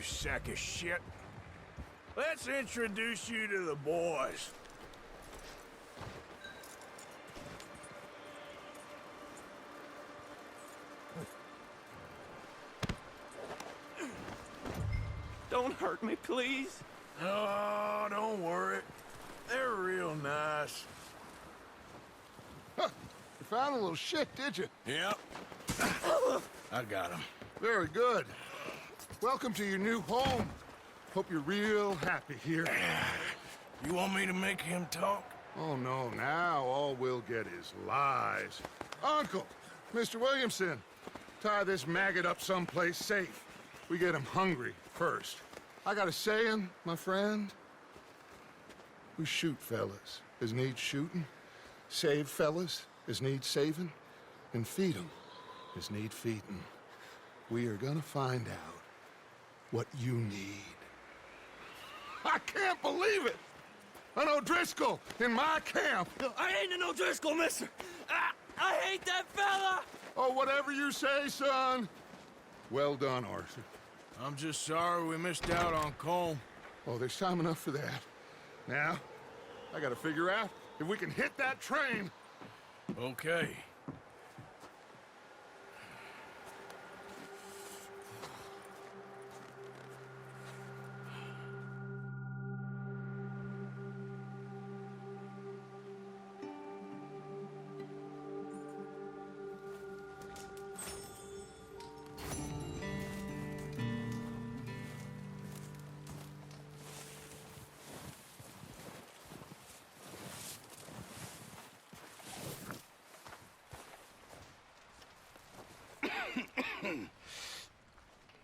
sack of shit. Let's introduce you to the boys. Don't hurt me, please. Oh, don't worry. They're real nice. Huh. You found a little shit, did you? Yep. I got him. Very good. Welcome to your new home. Hope you're real happy here. You want me to make him talk? Oh, no, now all we'll get is lies. Uncle, Mr. Williamson, tie this maggot up someplace safe. We get him hungry first. I got a saying, my friend. We shoot fellas as need shooting, save fellas as need saving, and feed 'em as need feeding. We are gonna find out what you need. I can't believe it! An O'Driscoll in my camp! I ain't an O'Driscoll, mister! I hate that fella! Oh, whatever you say, son. Well done, Arthur. I'm just sorry we missed out on Colm. Oh, there's time enough for that. Now, I gotta figure out if we can hit that train. Okay.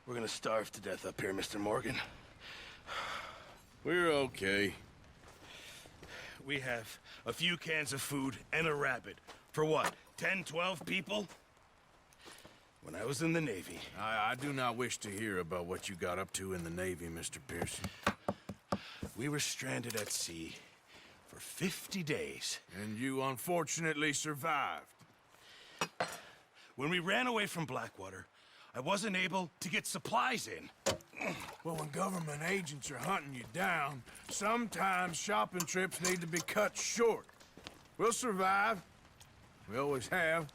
We're gonna starve to death up here, Mr. Morgan. We're okay. We have a few cans of food and a rabbit. For what, 10, 12 people? When I was in the Navy... I do not wish to hear about what you got up to in the Navy, Mr. Pearson. We were stranded at sea for 50 days. And you unfortunately survived. When we ran away from Blackwater, I wasn't able to get supplies in. Well, when government agents are hunting you down, sometimes shopping trips need to be cut short. We'll survive. We always have.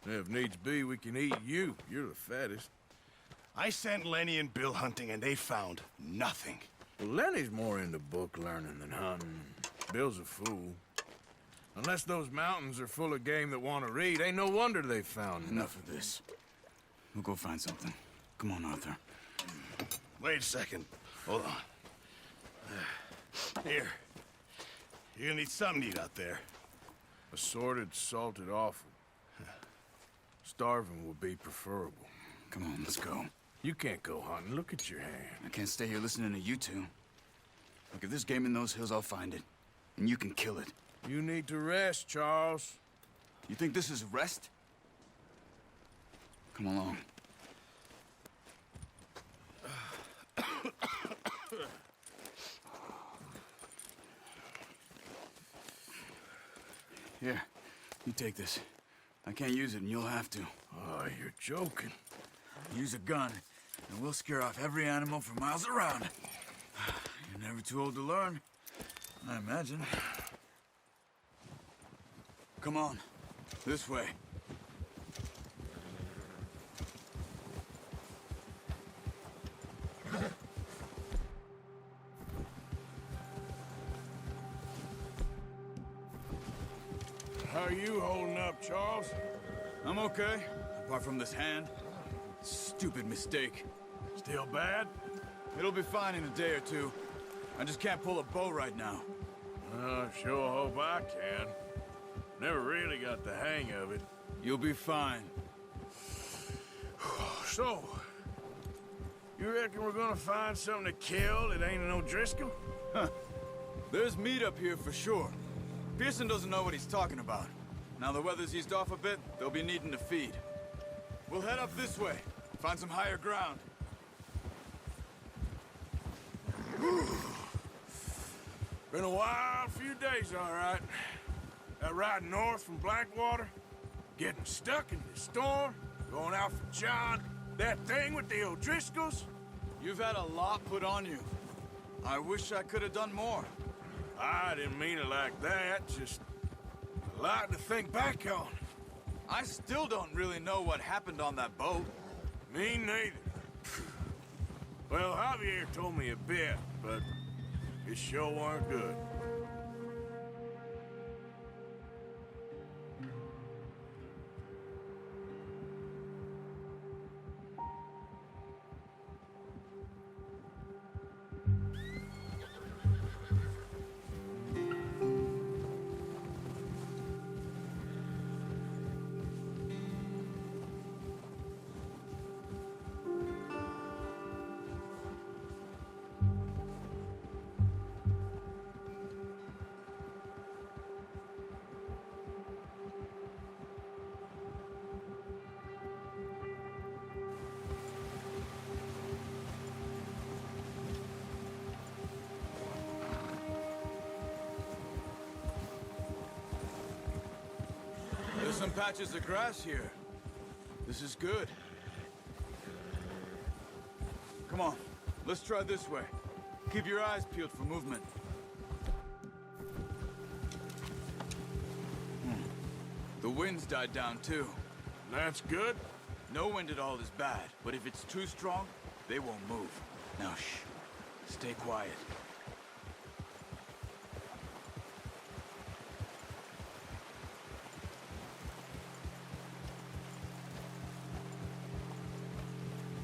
If needs be, we can eat you. You're the fattest. I sent Lenny and Bill hunting, and they found nothing. Well, Lenny's more into book learning than hunting. Bill's a fool. Unless those mountains are full of game that want to read, ain't no wonder they found Enough of this. We'll go find something. Come on, Arthur. Wait a second. Hold on. Here. You're gonna need something to eat out there. Assorted, salted offal. Starving would be preferable. Come on, let's go. You can't go hunting. Look at your hand. I can't stay here listening to you two. Look, if there's game in those hills, I'll find it. And you can kill it. You need to rest, Charles. You think this is rest? Come along. Here, you take this. I can't use it, and you'll have to. Oh, you're joking. Use a gun, and we'll scare off every animal for miles around. You're never too old to learn, I imagine. Come on, this way. How are you holding up, Charles? I'm okay, apart from this hand. Stupid mistake. Still bad? It'll be fine in a day or two. I just can't pull a bow right now. I sure hope I can. Never really got the hang of it. You'll be fine. So, you reckon we're gonna find something to kill that ain't an O'Driscoll? Huh. There's meat up here for sure. Pearson doesn't know what he's talking about. Now the weather's eased off a bit, they'll be needing to feed. We'll head up this way, find some higher ground. Been a wild few days, all right. That ride north from Blackwater, getting stuck in the storm, going out for John, that thing with the O'Driscolls. You've had a lot put on you. I wish I could have done more. I didn't mean it like that, just a lot to think back on. I still don't really know what happened on that boat. Me neither. Well, Javier told me a bit, but it sure weren't good. There's some patches of grass here. This is good. Come on, let's try this way. Keep your eyes peeled for movement. The wind's died down too. That's good. No wind at all is bad, but if it's too strong, they won't move. Now shh, stay quiet.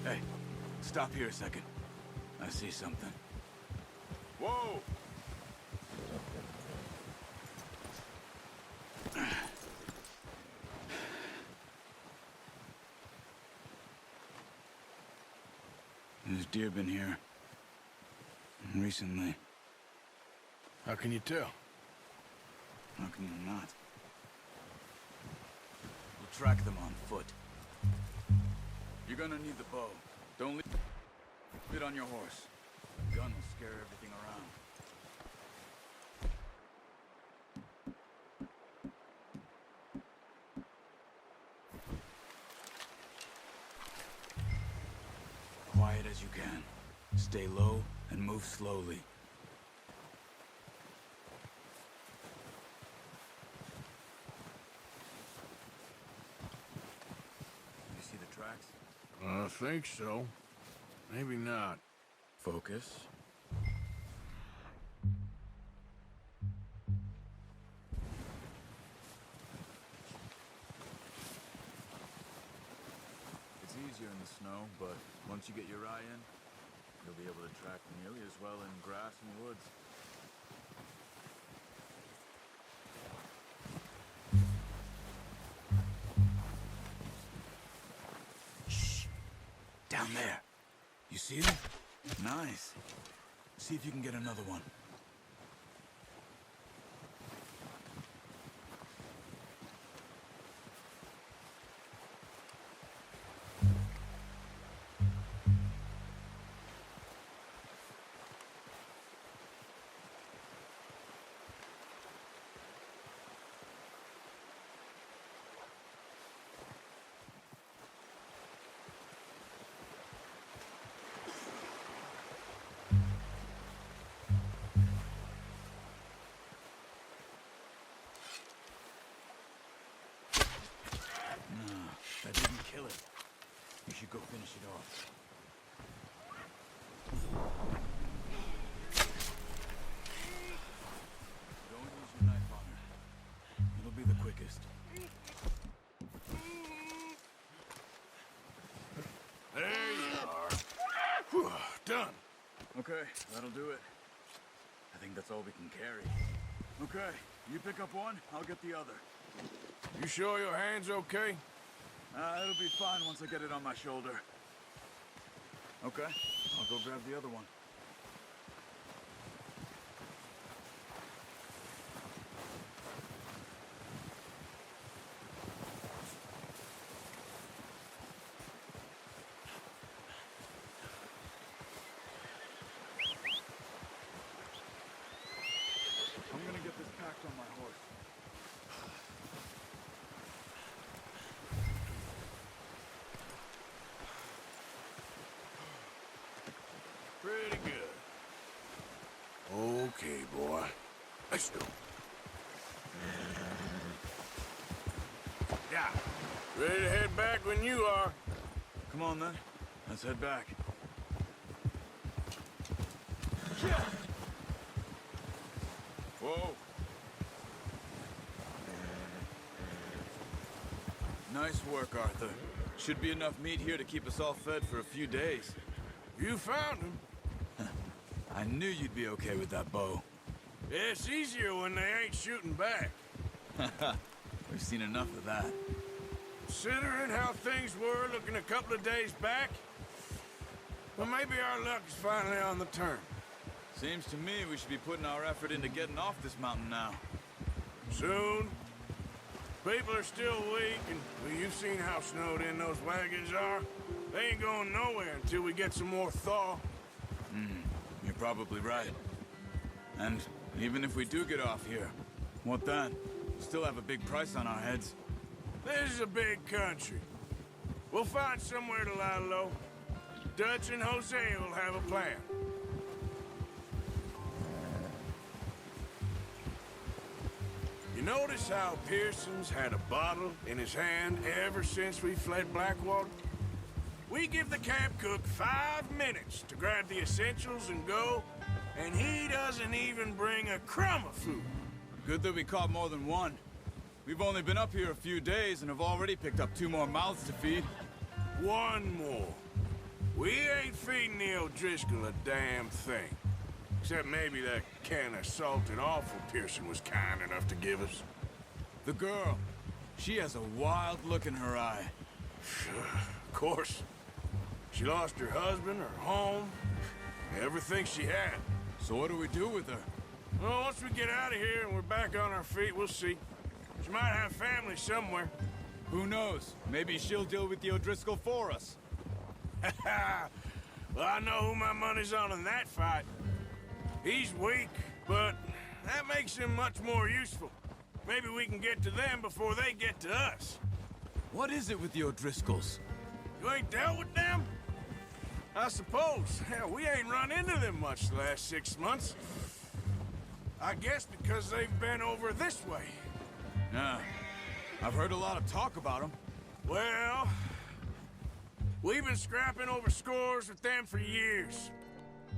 Hey, stop here a second. I see something. Whoa! There's deer been here. Recently. How can you tell? How can you not? We'll track them on foot. You're gonna need the bow. Don't leave it on your horse. The gun will scare everything around. Quiet as you can. Stay low and move slowly. You see the tracks? I think so. Maybe not. Focus. It's easier in the snow, but once you get your eye in, you'll be able to track nearly as well in grass and woods. Shh! Down there. You see them? Nice. See if you can get another one. That didn't kill it. You should go finish it off. Don't use your knife on her. It'll be the quickest. There you are. Whew, done. Okay, that'll do it. I think that's all we can carry. Okay, you pick up one, I'll get the other. You sure your hand's okay? It'll be fine once I get it on my shoulder. Okay, I'll go grab the other one. I'm gonna get this packed on my horse. Pretty good. Okay, boy. Let's go. Yeah. Ready to head back when you are. Come on, then. Let's head back. Whoa. Nice work, Arthur. Should be enough meat here to keep us all fed for a few days. You found him. I knew you'd be okay with that bow. Yeah, it's easier when they ain't shooting back. We've seen enough of that. Considering how things were looking a couple of days back, well, maybe our luck is finally on the turn. Seems to me we should be putting our effort into getting off this mountain now. Soon. People are still weak, and well, you've seen how snowed in those wagons are. They ain't going nowhere until we get some more thaw. You're probably right. And even if we do get off here, what then? We still have a big price on our heads. This is a big country. We'll find somewhere to lie low. Dutch and Jose will have a plan. You notice how Pearson's had a bottle in his hand ever since we fled Blackwater? We give the camp cook 5 minutes to grab the essentials and go, and he doesn't even bring a crumb of food. Good that we caught more than one. We've only been up here a few days and have already picked up 2 more mouths to feed. One more. We ain't feeding the O'Driscoll a damn thing. Except maybe that can of salted offal Pearson was kind enough to give us. The girl, she has a wild look in her eye. Of course. She lost her husband, her home, everything she had. So what do we do with her? Well, once we get out of here and we're back on our feet, we'll see. She might have family somewhere. Who knows? Maybe she'll deal with the O'Driscoll for us. Well, I know who my money's on in that fight. He's weak, but that makes him much more useful. Maybe we can get to them before they get to us. What is it with the O'Driscolls? You ain't dealt with them? I suppose. Hell, we ain't run into them much the last 6 months. I guess because they've been over this way. Yeah. I've heard a lot of talk about them. Well, we've been scrapping over scores with them for years.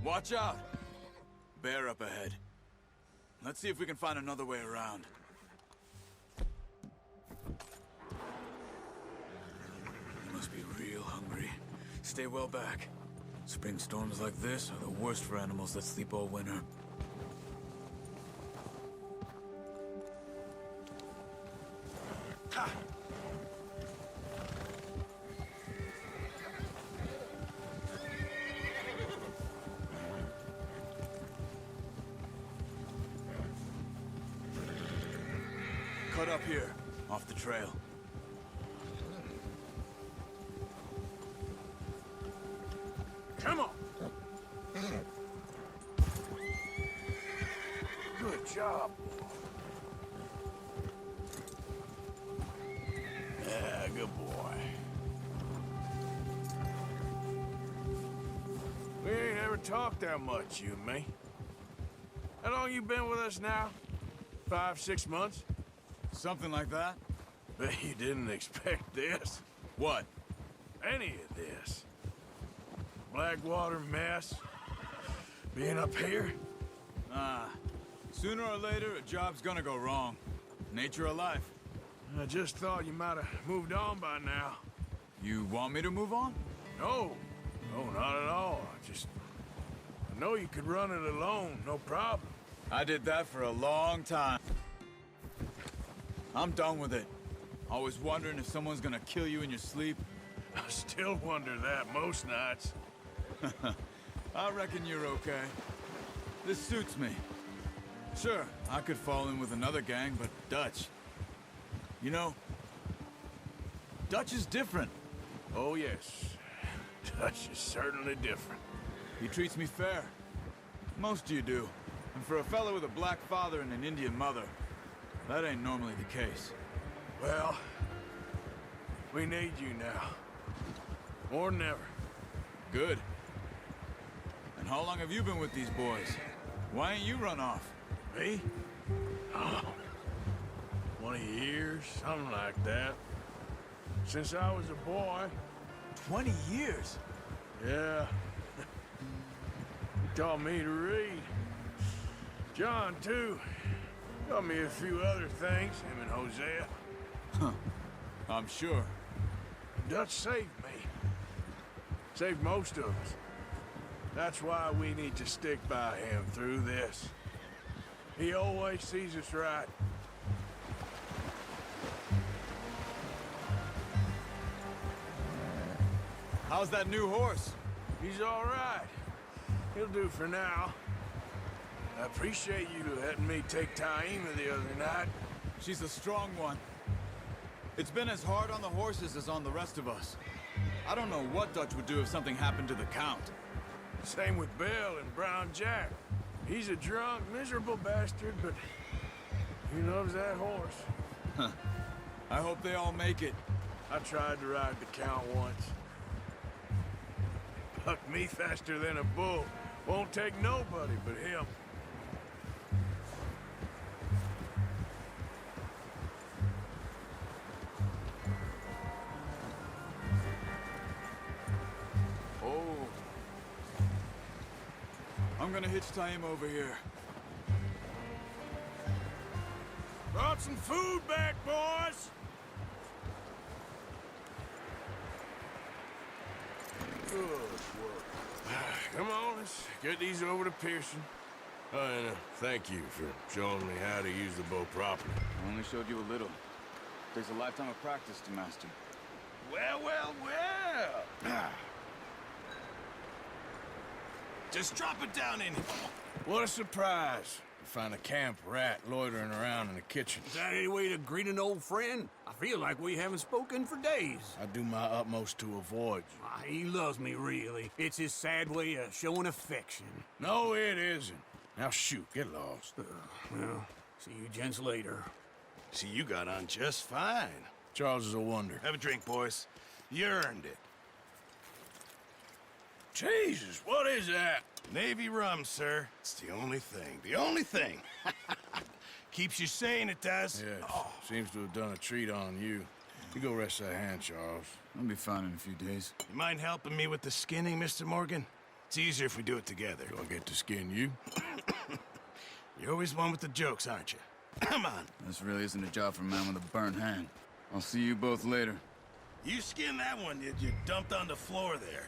Watch out. Bear up ahead. Let's see if we can find another way around. You must be real hungry. Stay well back. Spring storms like this are the worst for animals that sleep all winter. Ha! Cut up here, off the trail. Come on! Good job. Yeah, good boy. We ain't ever talked that much, you and me. How long you been with us now? 5, 6 months? Something like that? Bet you didn't expect this. What? Any of this. Blackwater mess. Being up here. Sooner or later, a job's gonna go wrong. Nature of life. I just thought you might have moved on by now. You want me to move on? No. No, not at all. I know you could run it alone, no problem. I did that for a long time. I'm done with it. Always wondering if someone's gonna kill you in your sleep. I still wonder that most nights. I reckon you're okay. This suits me. Sure, I could fall in with another gang, but Dutch... You know, Dutch is different. Oh, yes. Dutch is certainly different. He treats me fair. Most of you do. And for a fellow with a black father and an Indian mother, that ain't normally the case. Well, we need you now. More than ever. Good. And How long have you been with these boys? Why ain't you run off? Me? Oh, 20 years, something like that. Since I was a boy. 20 years? Yeah. He taught me to read. John, too. Taught me a few other things, him and Hosea. I'm sure. Dutch saved me. Saved most of us. That's why we need to stick by him through this. He always sees us right. How's that new horse? He's all right. He'll do for now. I appreciate you letting me take Taima the other night. She's a strong one. It's been as hard on the horses as on the rest of us. I don't know what Dutch would do if something happened to the Count. Same with Bill and Brown Jack. He's a drunk, miserable bastard, but he loves that horse. I hope they all make it. I tried to ride the Count once. Bucked me faster than a bull. Won't take nobody but him. Oh. I'm gonna hitch Taima over here. Brought some food back, boys! Good work. Come on, let's get these over to Pearson. Oh, and thank you for showing me how to use the bow properly. I only showed you a little. Takes a lifetime of practice to master. Well, well, well! Just drop it down in here. What a surprise. To find a camp rat loitering around in the kitchen. Is that any way to greet an old friend? I feel like we haven't spoken for days. I do my utmost to avoid you. He loves me, really. It's his sad way of showing affection. No, it isn't. Now shoot, get lost. Well, see you gents later. See, you got on just fine. Charles is a wonder. Have a drink, boys. You earned it. Jesus, what is that? Navy rum, sir. It's the only thing. The only thing. Keeps you sane, it does. Yes, seems to have done a treat on you. You go rest that hand, Charles. I'll be fine in a few days. You mind helping me with the skinning, Mr. Morgan? It's easier if we do it together. Do I get to skin you? You're always one with the jokes, aren't you? Come on. This really isn't a job for a man with a burnt hand. I'll see you both later. You skinned that one you dumped on the floor there.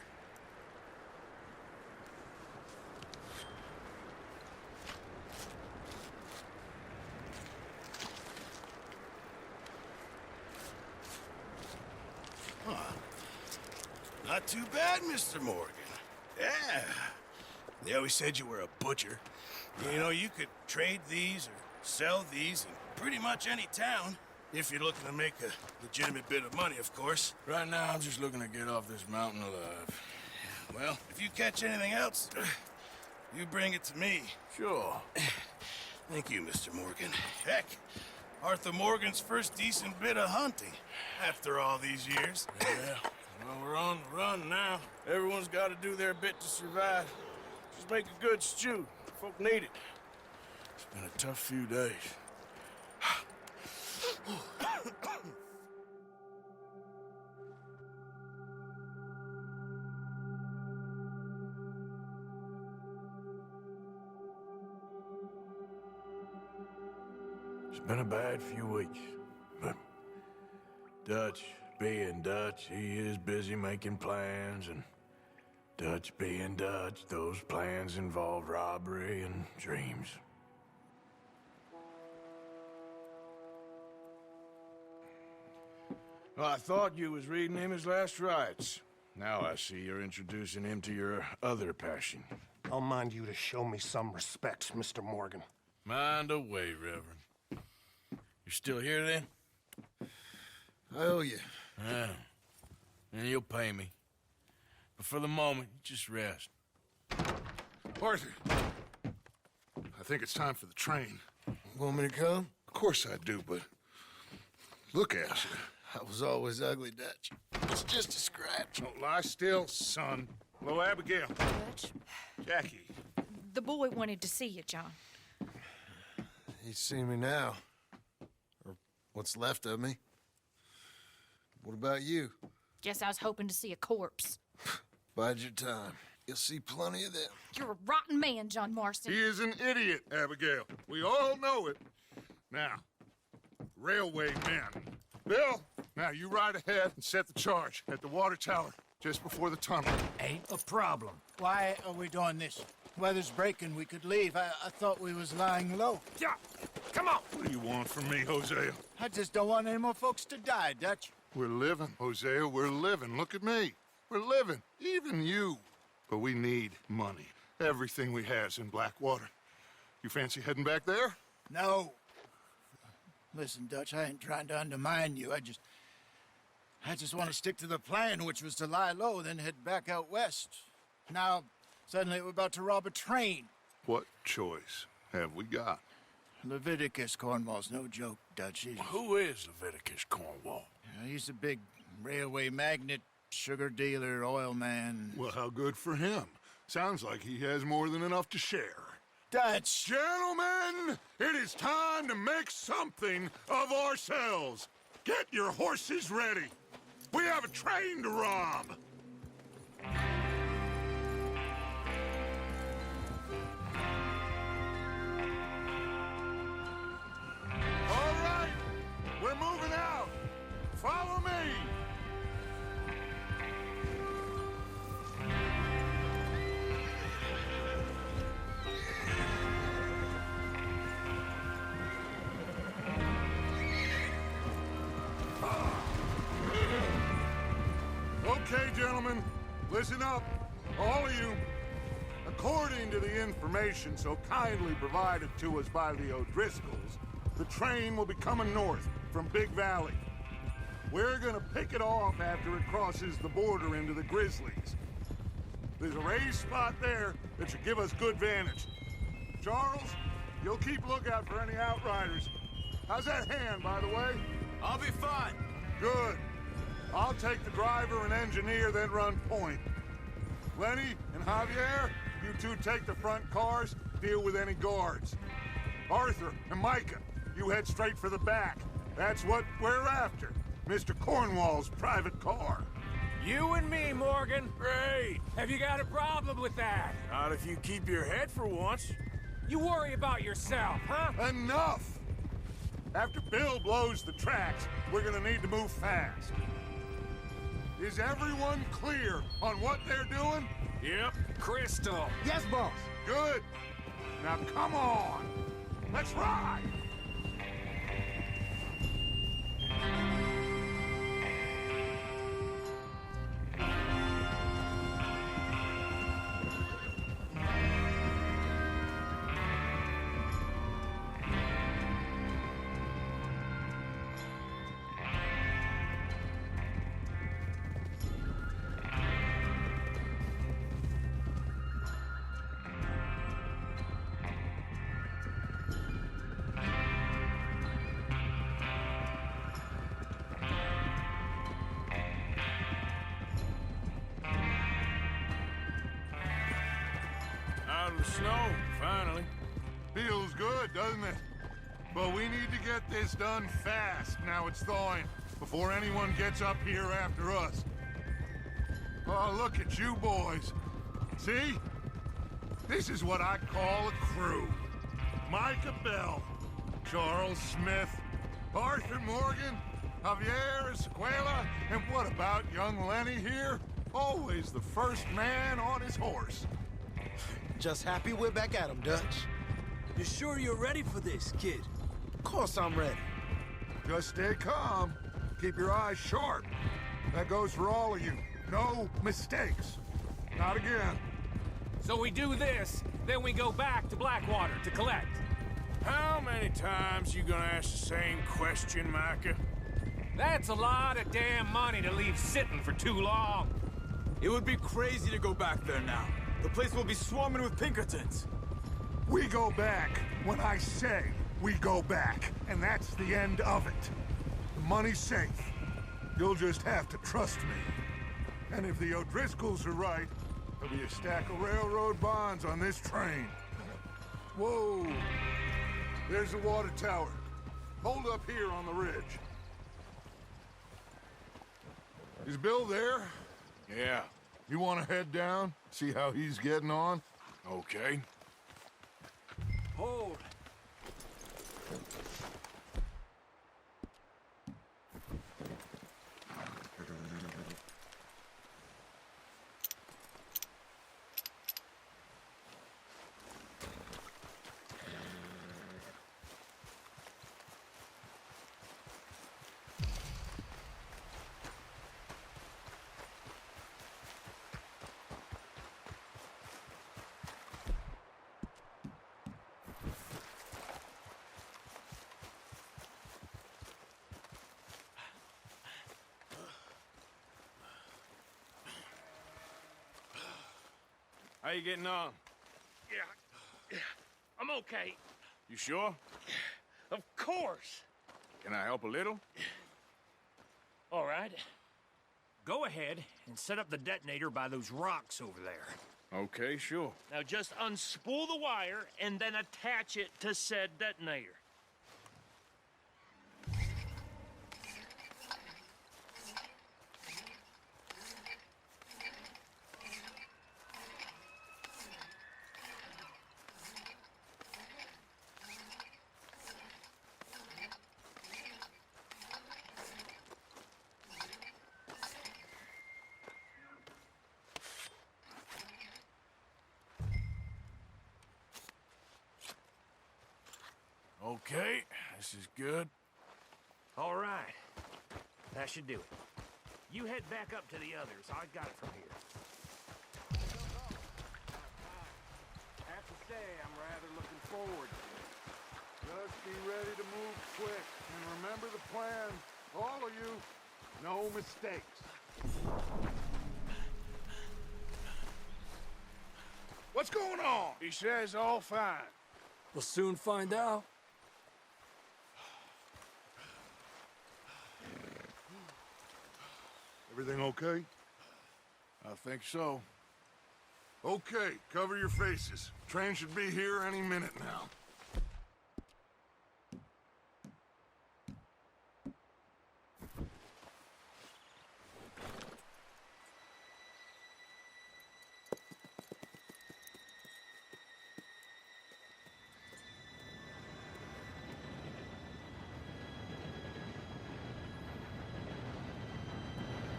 Not too bad, Mr. Morgan. Yeah. They always said you were a butcher. You know, you could trade these or sell these in pretty much any town. If you're looking to make a legitimate bit of money, of course. Right now, I'm just looking to get off this mountain alive. Well, if you catch anything else, you bring it to me. Sure. Thank you, Mr. Morgan. Heck, Arthur Morgan's first decent bit of hunting after all these years. Yeah. Well, we're on the run now. Everyone's got to do their bit to survive. Just make a good stew. Folk need it. It's been a tough few days. It's been a bad few weeks, but Dutch being Dutch, he is busy making plans, and Dutch being Dutch, those plans involve robbery and dreams. Well, I thought you was reading him his last rites. Now I see you're introducing him to your other passion. I'll mind you to show me some respect, Mr. Morgan. Mind away, Reverend. You're still here, then? I owe you. Yeah. And you'll pay me. But for the moment, just rest. Arthur, I think it's time for the train. Want me to come? Of course I do, but look at you. I was always ugly, Dutch. It's just a scratch. Don't lie still, son. Hello, Abigail. Dutch, Jackie. The boy wanted to see you, John. He's seen me now. Or what's left of me. What about you? Guess I was hoping to see a corpse. Bide your time. You'll see plenty of them. You're a rotten man, John Marston. He is an idiot, Abigail. We all know it. Now, railway men. Bill, now you ride ahead and set the charge at the water tower just before the tunnel. Ain't a problem. Why are we doing this? Weather's breaking. We could leave. I thought we was lying low. Yeah, come on. What do you want from me, Hosea? I just don't want any more folks to die, Dutch. We're living, Hosea. We're living. Look at me. We're living. Even you. But we need money. Everything we has in Blackwater. You fancy heading back there? No. Listen, Dutch, I ain't trying to undermine you. I just want to stick to the plan, which was to lie low, then head back out west. Now, suddenly we're about to rob a train. What choice have we got? Leviticus Cornwall's no joke, Dutch. Who is Leviticus Cornwall? He's a big railway magnate, sugar dealer, oil man. Well, how good for him. Sounds like he has more than enough to share. Dutch! Gentlemen, it is time to make something of ourselves. Get your horses ready. We have a train to rob. All right, we're moving out. Follow me. Okay, gentlemen, listen up, all of you. According to the information so kindly provided to us by the O'Driscolls, the train will be coming north from Big Valley. We're gonna pick it off after it crosses the border into the Grizzlies. There's a raised spot there that should give us good vantage. Charles, you'll keep lookout for any outriders. How's that hand, by the way? I'll be fine. Good. I'll take the driver and engineer, then run point. Lenny and Javier, you two take the front cars, deal with any guards. Arthur and Micah, you head straight for the back. That's what we're after. Mr. Cornwall's private car. You and me, Morgan. Great. Have you got a problem with that? Not if you keep your head for once. You worry about yourself, huh? Enough! After Bill blows the tracks, we're gonna need to move fast. Is everyone clear on what they're doing? Yep. Crystal. Yes, boss. Good. Now come on. Let's ride. Out of the snow, finally. Feels good, doesn't it? But we need to get this done fast now it's thawing, before anyone gets up here after us. Oh, look at you boys. See? This is what I call a crew. Micah Bell, Charles Smith, Arthur Morgan, Javier Escuela, and what about young Lenny here? Always the first man on his horse. Just happy we're back at 'em, Dutch. You sure you're ready for this, kid? Of course I'm ready. Just stay calm. Keep your eyes sharp. That goes for all of you. No mistakes. Not again. So we do this, then we go back to Blackwater to collect. How many times you gonna ask the same question, Micah? That's a lot of damn money to leave sitting for too long. It would be crazy to go back there now. The place will be swarming with Pinkertons. We go back when I say we go back, and that's the end of it. The money's safe. You'll just have to trust me. And if the O'Driscolls are right, There'll be a stack of railroad bonds on this train. Whoa! There's the water tower. Hold up here on the ridge. Is Bill there? Yeah, You want to head down? See how he's getting on? okay. Hold. How you getting on? Yeah, I'm okay. You sure? Of course. Can I help a little? All right. Go ahead and set up the detonator by those rocks over there. Okay, sure. Now just unspool the wire and then attach it to said detonator. Okay, this is good. All right. That should do it. You head back up to the others. I got it from here. I have to say, I'm rather looking forward to it. Just be ready to move quick. And remember the plan. All of you, no mistakes. What's going on? He says all fine. We'll soon find out. Everything okay? I think so. Okay, cover your faces. Train should be here any minute now.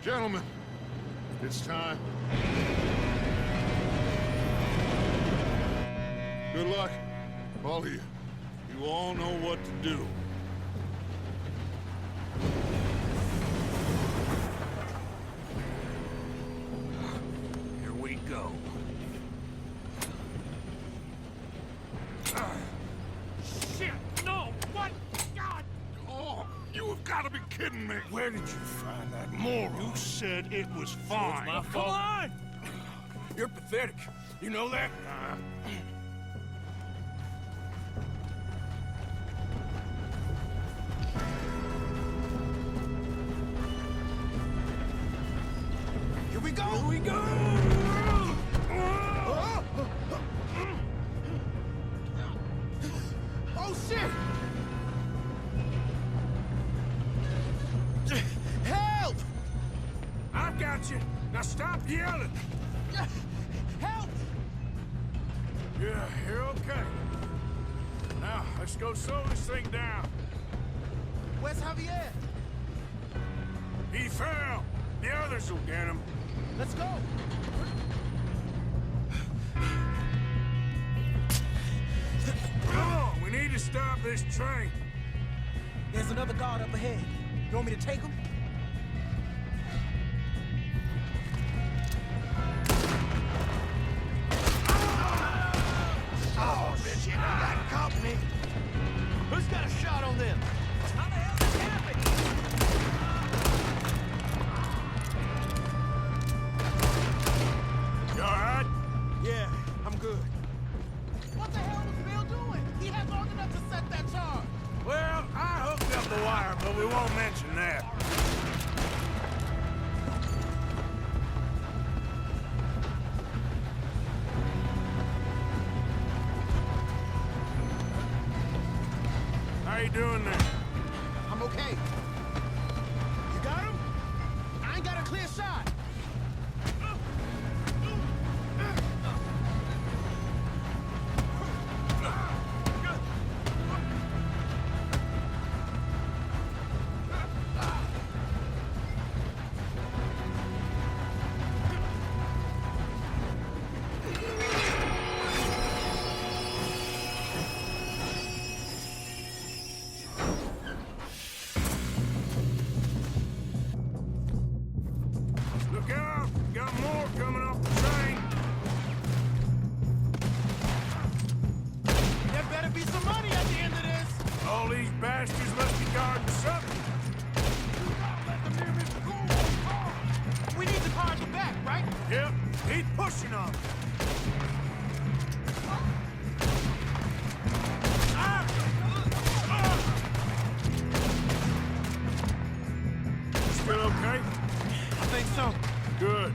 Gentlemen, it's time. Good luck, all of you. You all know what to do. Here we go. Shit! No! What? God! Oh, you have got to be kidding me. Where did you find that moron? You said it was fine. My fault. Come on! You're pathetic. You know that? Here we go! Here we go! Oh, shit! Help! I got you. Now stop yelling. Help! Yeah, you're okay. Now, let's go slow this thing down. Where's Javier? He fell. The others will get him. Let's go! Come on, we need to stop this train. There's another guard up ahead. You want me to take him? Oh, shit, I got company. Who's got a shot on them? How the hell did that happen? You all right? Yeah, I'm good. What the hell was Bill doing? He had long enough to set that charge. Well, I hooked up the wire, but we won't mention that. you doing there? I'm okay. You got him? I ain't got a clear shot. Look out! Got more coming off the train! There better be some money at the end of this. All these bastards must be guarding something. We need the car at the back, right? Yep, he's pushing on it. Still okay? I think so. Good.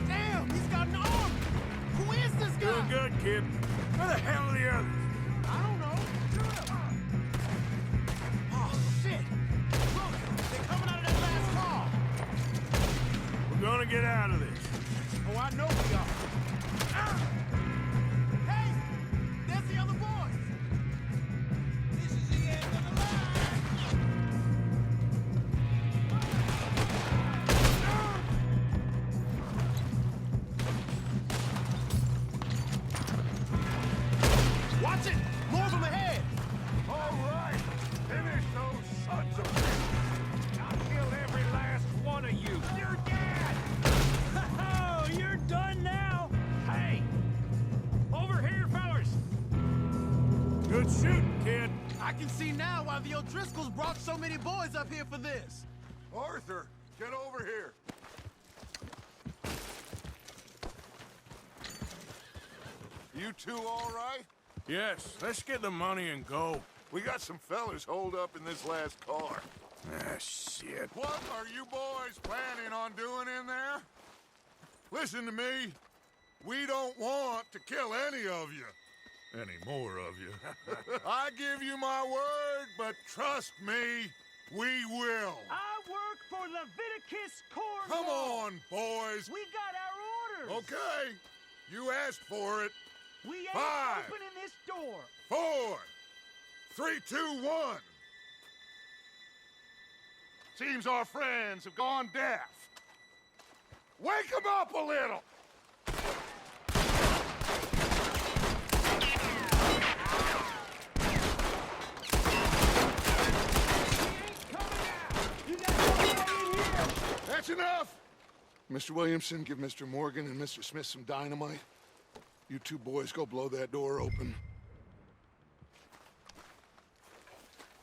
Damn, he's got an arm. Who is this guy? Doing good, kid. Where the hell are the others? I don't know. Oh, shit. Look, they're coming out of that last car. We're gonna get out of this. Oh, I know we are. Hey, there's the other boys. This is the end of the line. Watch it! More of them ahead! All right, finish those sons of bitches. I killed every last one of you. You're dead! Oh, you're done now! Hey! Over here, fellas! Good shooting, kid. I can see now why the O'Driscolls brought so many boys up here for this. Arthur, get over here. You two all right? Yes, let's get the money and go. We got some fellas holed up in this last car. Ah, shit. What are you boys planning on doing in there? Listen to me. We don't want to kill any of you. Any more of you. I give you my word, but trust me, we will. I work for Leviticus Corps. Come on, boys. We got our orders. Okay. You asked for it. We ain't 5, opening this door. 4, 3, 2, 1. Seems our friends have gone deaf. Wake them up a little. That's enough. Mr. Williamson, give Mr. Morgan and Mr. Smith some dynamite. You two boys go blow that door open.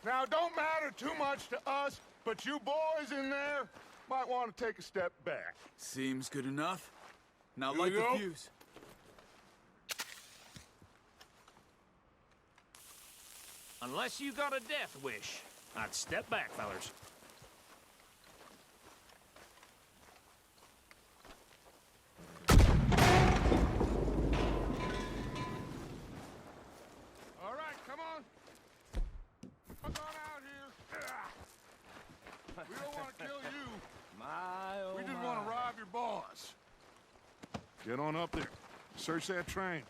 Now, don't matter too much to us, but you boys in there might want to take a step back. Seems good enough. Now Here light we the go. fuse. Unless you got a death wish, I'd step back, fellers. All right, come on. Come on out here. We don't want to kill you. We just want to rob your boss. Get on up there. Search that train.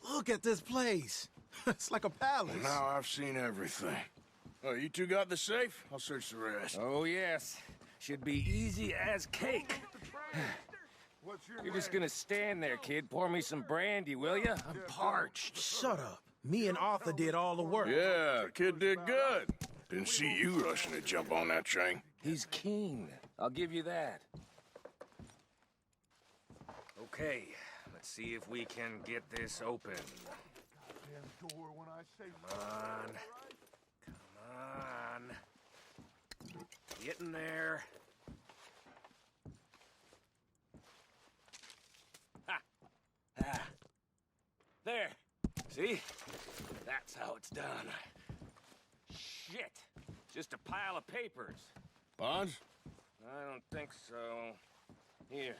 Look at this place. It's like a palace. Now I've seen everything. Oh, you two got the safe? I'll search the rest. Oh, yes. Should be easy as cake. What's your You're just gonna stand there, kid. Pour me some brandy, will ya? I'm parched. Shut up. Me and Arthur did all the work. Yeah, the kid did good. Didn't see you rushing to jump on that train. He's keen. I'll give you that. Okay, let's see if we can get this open. door when I say Come on. Come on. Get in there. Ha! Ah. There. See? That's how it's done. Shit! Just a pile of papers. Bonds? I don't think so. Here,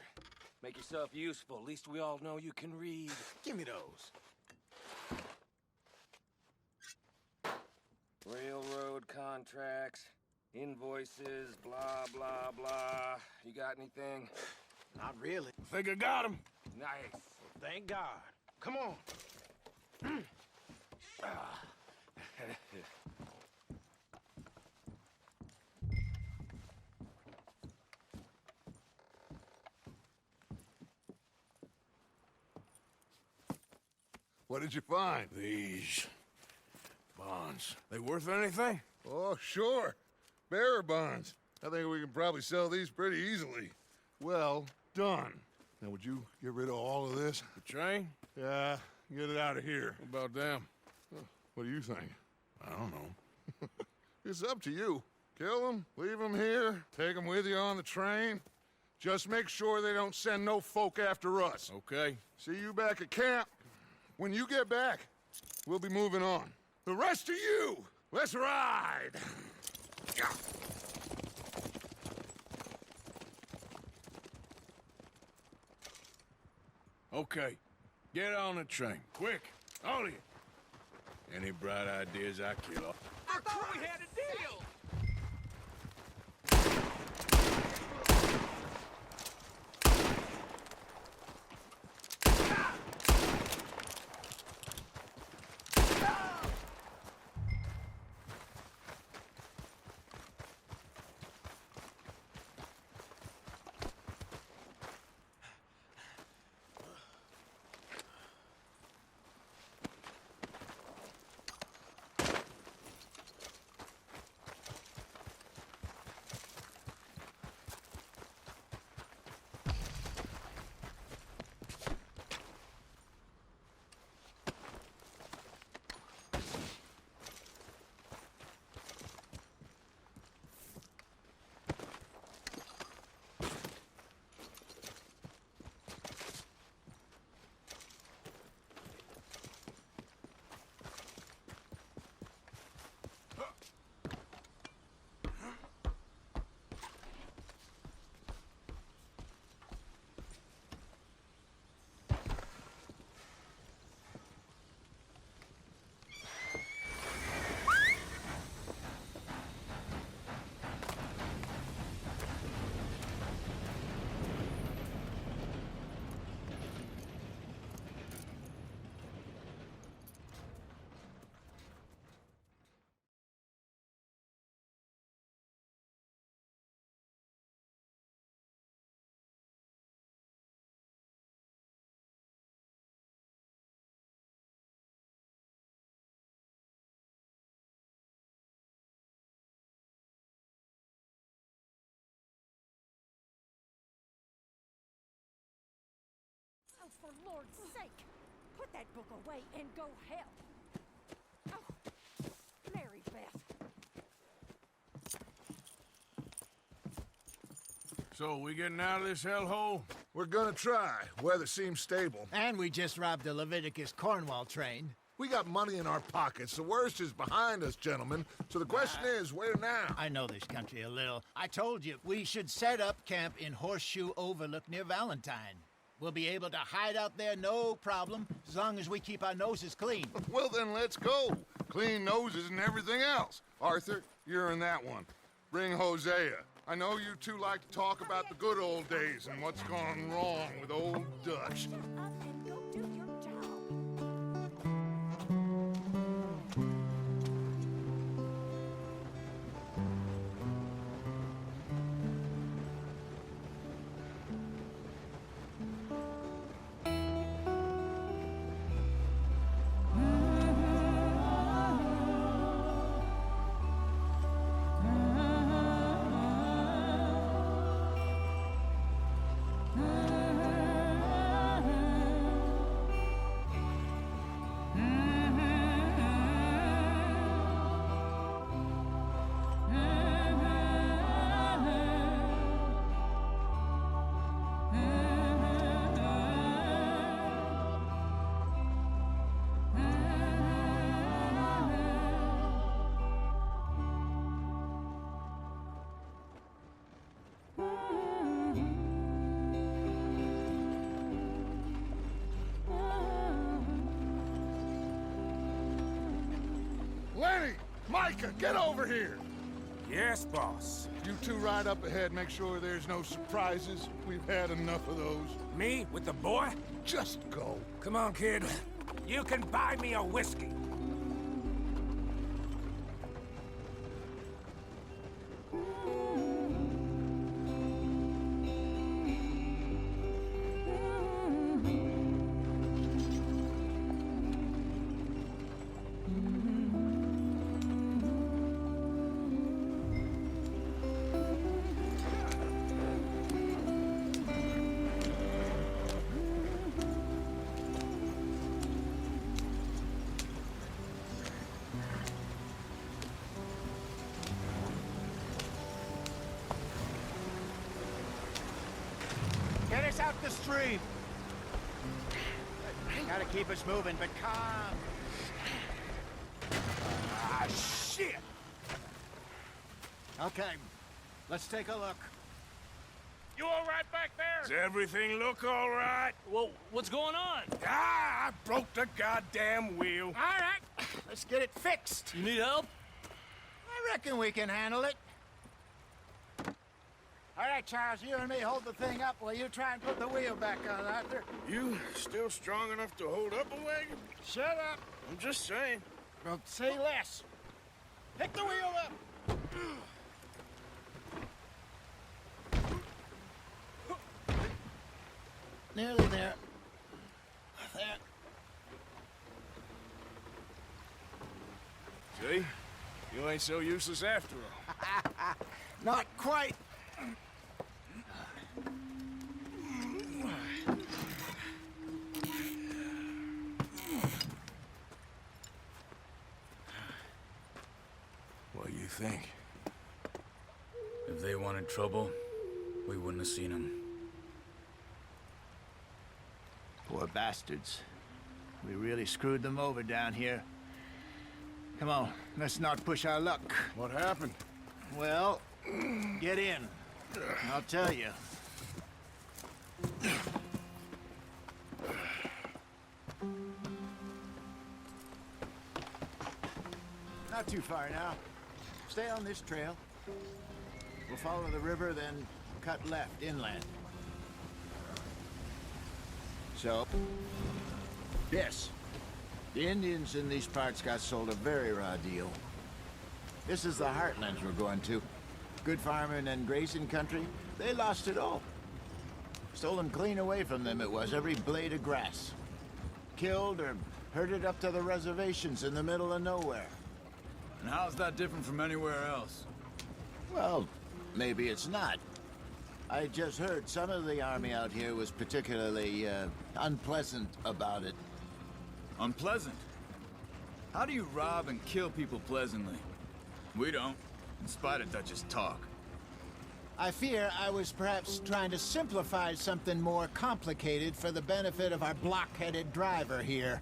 make yourself useful. At least we all know you can read. Give me those. Railroad contracts, invoices, blah, blah, blah. You got anything? Not really. I think I got him. Nice. Thank God. Come on. What did you find? These bonds. They worth anything? Oh, sure. Bearer bonds. I think we can probably sell these pretty easily. Well done. Now, would you get rid of all of this? The train? Yeah, get it out of here. What about them? What do you think? I don't know. It's up to you. Kill them, leave them here, take them with you on the train. Just make sure they don't send no folk after us. Okay. See you back at camp. When you get back, we'll be moving on. The rest of you, let's ride! Yeah. Okay. Get on the train. Quick. All of you. Any bright ideas, I kill off. I thought we had a deal! Oh, for Lord's sake! Put that book away and go help! Oh, Mary Beth. So, we getting out of this hellhole? We're gonna try. Weather seems stable. And we just robbed the Leviticus Cornwall train. We got money in our pockets. The worst is behind us, gentlemen. So the question is, where now? I know this country a little. I told you, we should set up camp in Horseshoe Overlook near Valentine. We'll be able to hide out there no problem, as long as we keep our noses clean. Well, then let's go. Clean noses and everything else. Arthur, you're in that one. Bring Hosea. I know you two like to talk about the good old days and what's gone wrong with old Dutch. Shut up and go do your job. Micah, get over here! Yes, boss. You two ride up ahead, make sure there's no surprises. We've had enough of those. Me with the boy? Just go. Come on, kid. You can buy me a whiskey. Get us out the stream. Gotta keep us moving, but calm. Ah, shit! Okay, let's take a look. You all right back there? Does everything look all right? Well, what's going on? Ah, I broke the goddamn wheel. All right, let's get it fixed. You need help? I reckon we can handle it. All right, Charles, you and me hold the thing up while you try and put the wheel back on, Arthur. You still strong enough to hold up a wagon? Shut up. I'm just saying. Well, say less. Pick the wheel up. Nearly there. There. See? You ain't so useless after all. Not quite. What do you think? If they wanted trouble, we wouldn't have seen them. Poor bastards. We really screwed them over down here. Come on, let's not push our luck. What happened? Well, get in. I'll tell you. Not too far now. Stay on this trail. We'll follow the river, then cut left inland. So, yes, the Indians in these parts got sold a very raw deal. This is the heartlands we're going to. Good farming and grazing country, they lost it all. Stolen clean away from them it was, every blade of grass. Killed or herded up to the reservations in the middle of nowhere. And how's that different from anywhere else? Well, maybe it's not. I just heard some of the army out here was particularly, unpleasant about it. Unpleasant? How do you rob and kill people pleasantly? We don't, in spite of Dutch's talk. I fear I was perhaps trying to simplify something more complicated for the benefit of our block-headed driver here.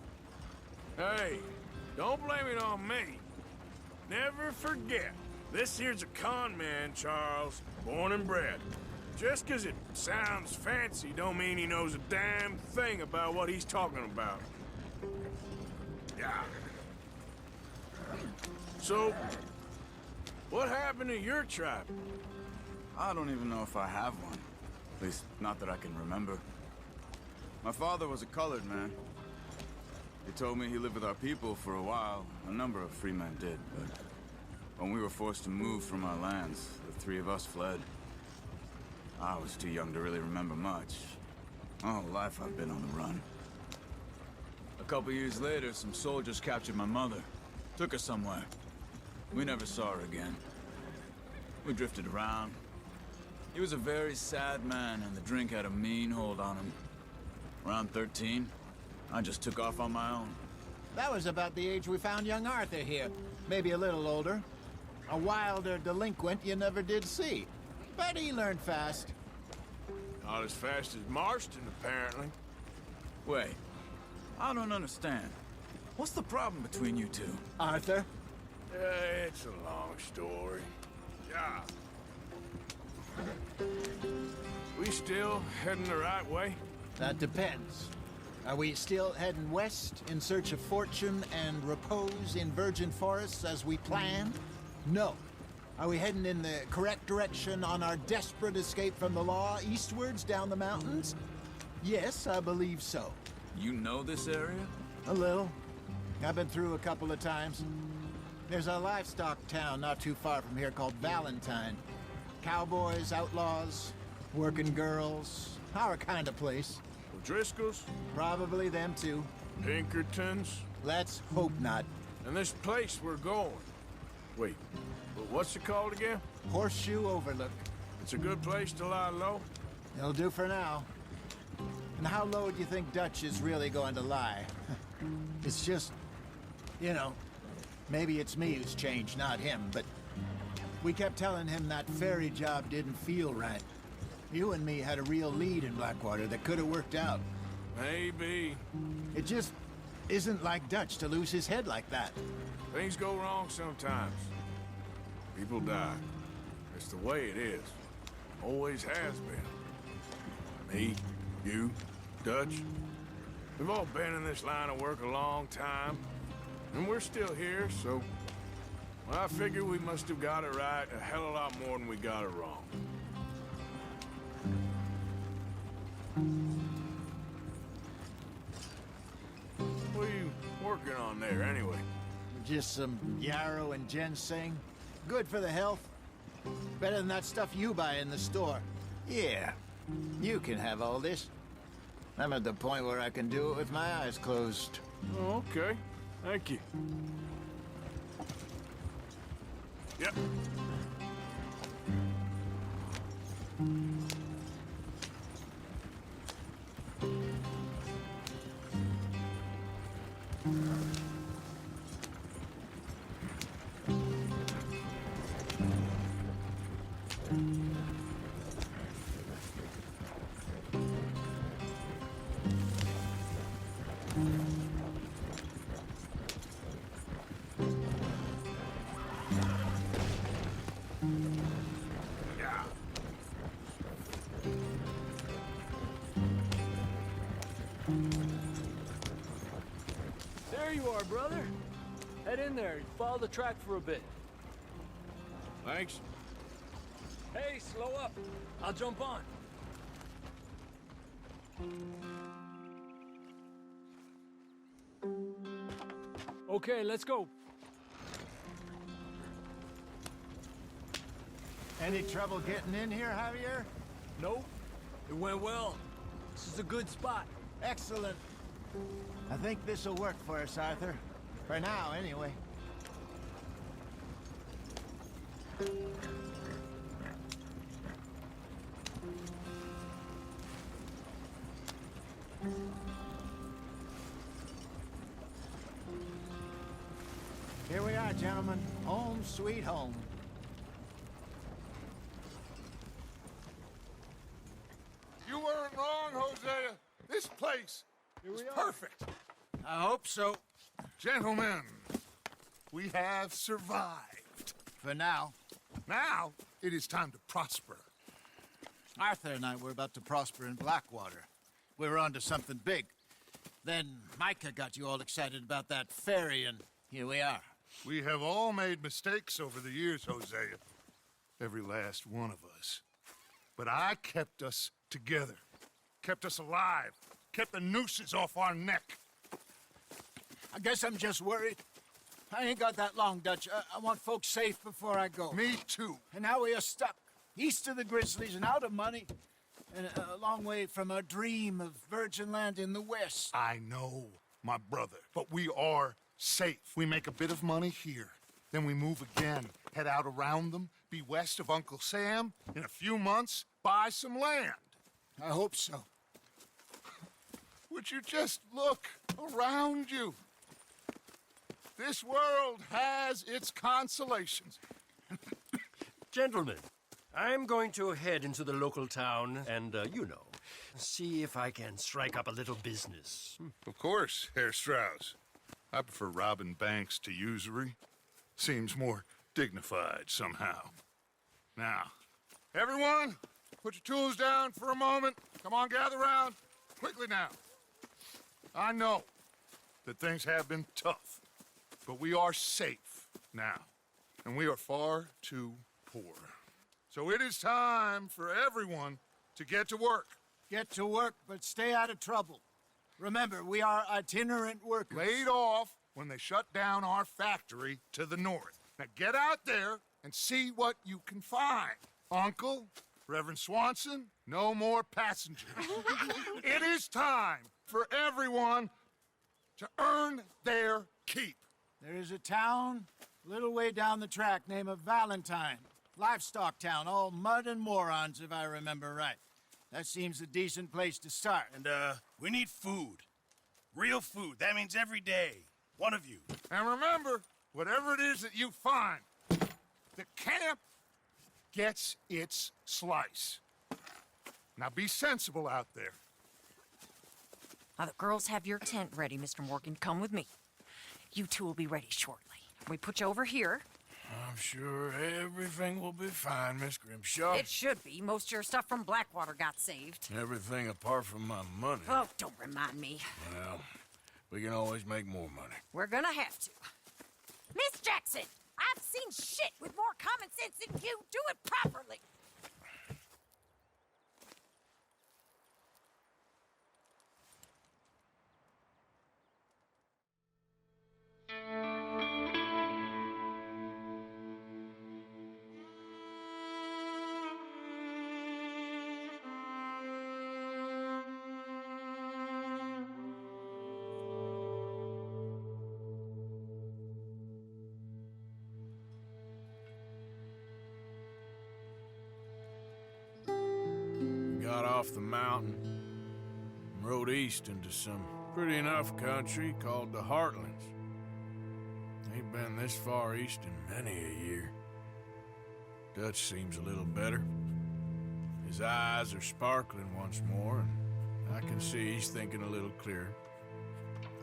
Hey, don't blame it on me. Never forget, this here's a con man, Charles, born and bred. Just 'cause it sounds fancy don't mean he knows a damn thing about what he's talking about. Yeah. So, what happened to your tribe? I don't even know if I have one. At least, not that I can remember. My father was a colored man. He told me he lived with our people for a while. A number of free men did, but when we were forced to move from our lands, the three of us fled. I was too young to really remember much. My whole life I've been on the run. A couple years later, some soldiers captured my mother. Took her somewhere. We never saw her again. We drifted around. He was a very sad man, and the drink had a mean hold on him. Around 13, I just took off on my own. That was about the age we found young Arthur here. Maybe a little older. A wilder delinquent you never did see. But he learned fast. Not as fast as Marston, apparently. Wait, I don't understand. What's the problem between you two? Arthur? It's a long story. Yeah. We still heading the right way? That depends. Are we still heading west in search of fortune and repose in virgin forests as we planned? No. Are we heading in the correct direction on our desperate escape from the law eastwards down the mountains? Yes, I believe so. You know this area? A little. I've been through a couple of times. There's a livestock town not too far from here called Valentine. Cowboys, outlaws, working girls, our kind of place. O'Driscoll's, Probably them too. Pinkertons, Let's hope not. and this place we're going. Wait, but what's it called again? Horseshoe Overlook. It's a good place to lie low. It'll do for now. And how low do you think Dutch is really going to lie? It's just, you know, maybe it's me who's changed, not him, but we kept telling him that ferry job didn't feel right. You and me had a real lead in Blackwater that could have worked out. Maybe. It just isn't like Dutch to lose his head like that. Things go wrong sometimes. People die. It's the way it is. Always has been. Me, you, Dutch. We've all been in this line of work a long time. And we're still here, so... Well, I figure we must have got it right a hell of a lot more than we got it wrong. What are you working on there, anyway? Just some yarrow and ginseng. Good for the health. Better than that stuff you buy in the store. Yeah, you can have all this. I'm at the point where I can do it with my eyes closed. Oh, okay. Thank you. Yep. There you are, brother. Head in there and follow the track for a bit. Thanks. Hey, slow up. I'll jump on. Okay, let's go. Any trouble getting in here, Javier? Nope. It went well. This is a good spot. Excellent. I think this'll work for us, Arthur. For now, anyway. Here we are, gentlemen. Home sweet home. You weren't wrong, Hosea. This place is perfect. I hope so. Gentlemen, we have survived. For now. Now, it is time to prosper. Arthur and I were about to prosper in Blackwater. We were onto something big. Then Micah got you all excited about that ferry, and here we are. We have all made mistakes over the years, Hosea. Every last one of us. But I kept us together. Kept us alive. Kept the nooses off our neck. I guess I'm just worried. I ain't got that long, Dutch. I want folks safe before I go. Me too. And now we are stuck, east of the Grizzlies and out of money, and a long way from our dream of virgin land in the west. I know, my brother. But we are safe. We make a bit of money here. Then we move again, head out around them, be west of Uncle Sam. In a few months, buy some land. I hope so. Would you just look around you? This world has its consolations. Gentlemen, I'm going to head into the local town and, you know, see if I can strike up a little business. Of course, Herr Strauss. I prefer robbing banks to usury. Seems more dignified somehow. Now, everyone, put your tools down for a moment. Come on, gather round. Quickly now. I know that things have been tough, but we are safe now, and we are far too poor. So it is time for everyone to get to work. Get to work, but stay out of trouble. Remember, we are itinerant workers. Laid off when they shut down our factory to the north. Now get out there and see what you can find. Uncle, Reverend Swanson, no more passengers. It is time for everyone to earn their keep. There is a town a little way down the track named Valentine. Livestock town, all mud and morons, if I remember right. That seems a decent place to start. And, we need food. Real food. That means every day. One of you. And remember, whatever it is that you find, the camp gets its slice. Now be sensible out there. Now, the girls have your tent ready, Mr. Morgan. Come with me. You two will be ready shortly. We put you over here. I'm sure everything will be fine, Miss Grimshaw. It should be. Most of your stuff from Blackwater got saved. Everything apart from my money. Oh, don't remind me. Well, we can always make more money. We're gonna have to. Miss Jackson, I've seen shit with more common sense than you. Do it properly. Got off the mountain and rode east into some pretty enough country called the Heartlands. Ain't been this far east in many a year. Dutch seems a little better. His eyes are sparkling once more, and I can see he's thinking a little clearer.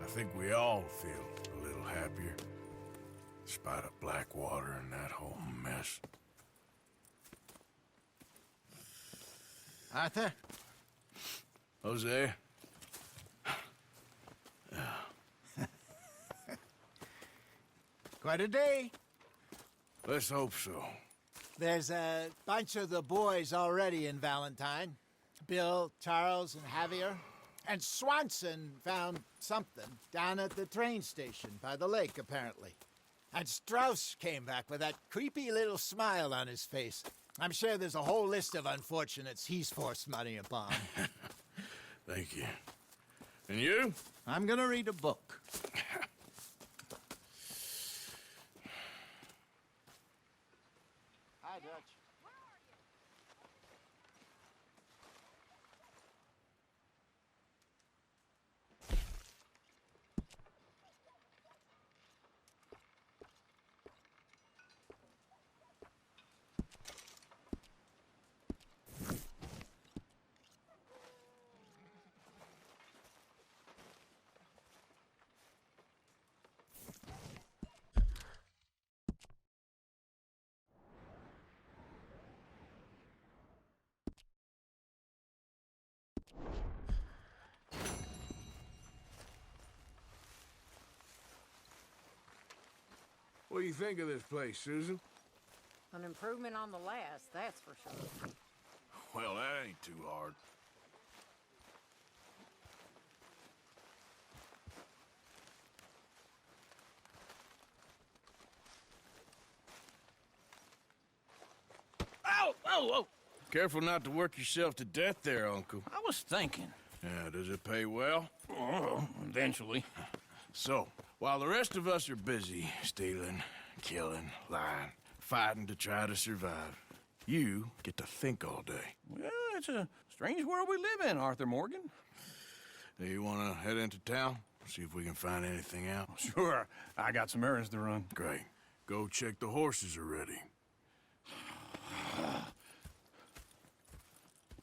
I think we all feel a little happier, in spite of Blackwater and that whole mess. Arthur? Jose? Quite a day. Let's hope so. There's a bunch of the boys already in Valentine. Bill, Charles, and Javier. And Swanson found something down at the train station by the lake, apparently. And Strauss came back with that creepy little smile on his face. I'm sure there's a whole list of unfortunates he's forced money upon. Thank you. And you? I'm gonna read a book. Hi, Dutch. What do you think of this place, Susan? An improvement on the last, that's for sure. Well, that ain't too hard. Ow! Oh, oh! Careful not to work yourself to death there, Uncle. I was thinking. Yeah, does it pay well? Oh, eventually. So, while the rest of us are busy stealing, killing, lying, fighting to try to survive, you get to think all day. Well, it's a strange world we live in, Arthur Morgan. Do you want to head into town? See if we can find anything out? Sure. I got some errands to run. Great. Go check the horses are ready.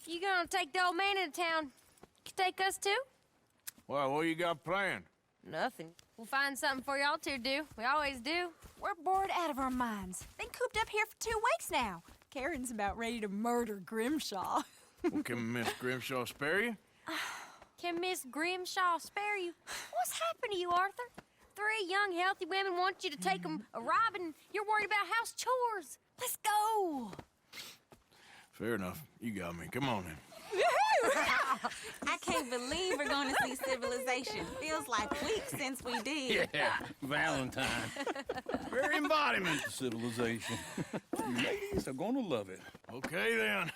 You gonna take the old man into town? You take us too? Well, what you got planned? Nothing. We'll find something for y'all to do. We always do. We're bored out of our minds. Been cooped up here for 2 weeks now. Karen's about ready to murder Grimshaw. Well, can Miss Grimshaw spare you? Can Miss Grimshaw spare you? What's happened to you, Arthur? 3 young, healthy women want you to take them a robbing. You're worried about house chores. Let's go. Fair enough. You got me. Come on then. I can't believe we're going to see civilization. Feels like weeks since we did. Yeah, Valentine. Very embodiment of civilization. You ladies are gonna love it. Okay then.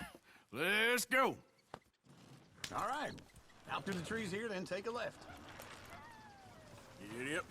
Let's go. All right. Out through the trees here, then take a left. Yep.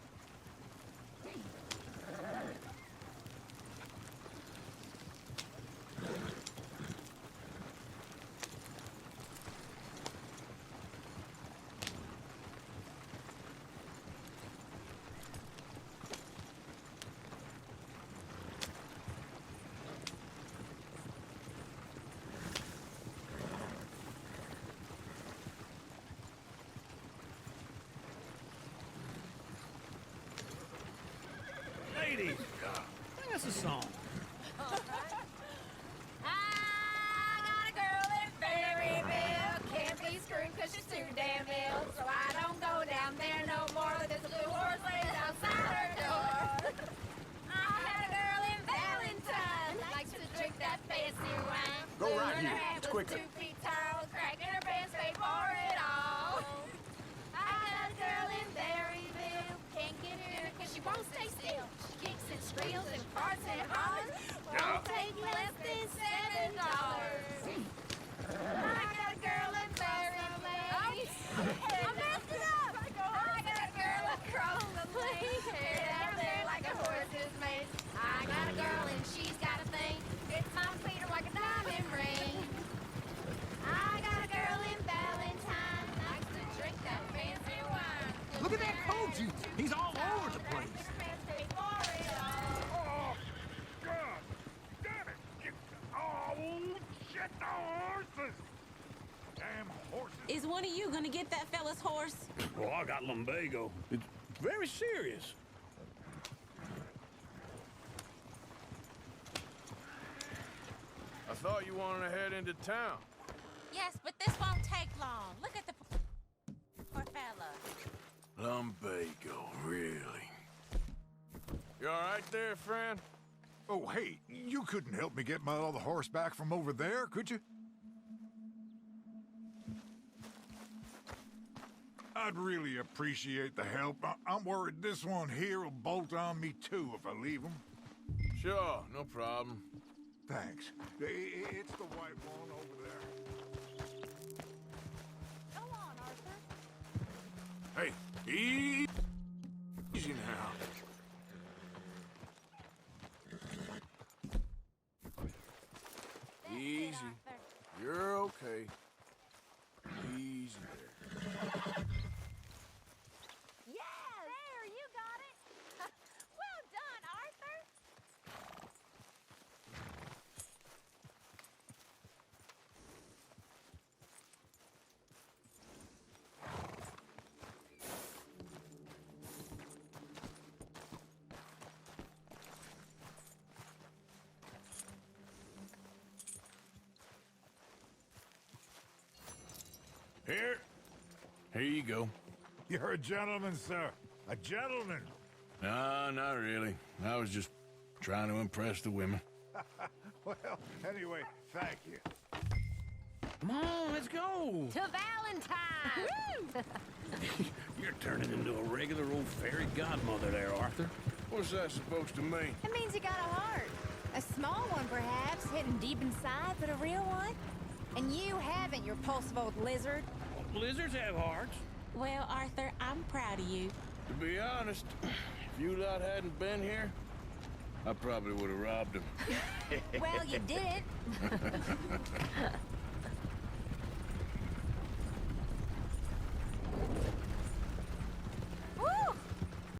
Ladies, sing us a song. I got a girl in Berryville. Can't be screwed 'cause she's too damn ill. So I don't go down there no more. There's a blue horse laid outside her door. I had a girl in Valentine. Likes to drink that fancy wine. Go right Blue in her here. hair It's was quicker. 2 feet tall. Cracking her pants, paid for it all. I got a girl in Berryville. Can't get her 'cause she won't stay still. She kicks and squeals and farts and hollers. Won't take less than $7. I got a girl in Berryville. I messed it up. I got a girl across the place. Hair down there like a horse's mane. I got a girl and she's got a thing. It's on Peter like a diamond ring. I got a girl in Valentine. Likes to drink that fancy wine. Look at that Koji. He's all over the place. Oh, God! Damn it! Oh, shit, the horses! Damn horses. Is one of you going to get that fella's horse? Well, I got lumbago. It's very serious. I thought you wanted to head into town. Yes, but this won't take long. Look at the poor fella. Lumbago, really? You all right there, friend? Oh, hey, you couldn't help me get my other horse back from over there, could you? I'd really appreciate the help. I'm worried this one here will bolt on me too if I leave him. Sure, no problem. Thanks. It's the white one over there. Go on, Arthur. Hey, easy now. Easy. You're okay. Easy there. Yeah, there, you got it. Well done, Arthur. Here you go. You're a gentleman, sir. A gentleman. No, not really. I was just trying to impress the women. Well, anyway, thank you. Come on, let's go. To Valentine. You're turning into a regular old fairy godmother there, Arthur. What's that supposed to mean? It means you got a heart. A small one, perhaps, hidden deep inside, but a real one. And you haven't, you repulsive old lizard. Lizards have hearts. Well, Arthur, I'm proud of you. To be honest, if you lot hadn't been here, I probably would have robbed him. Well, you did it.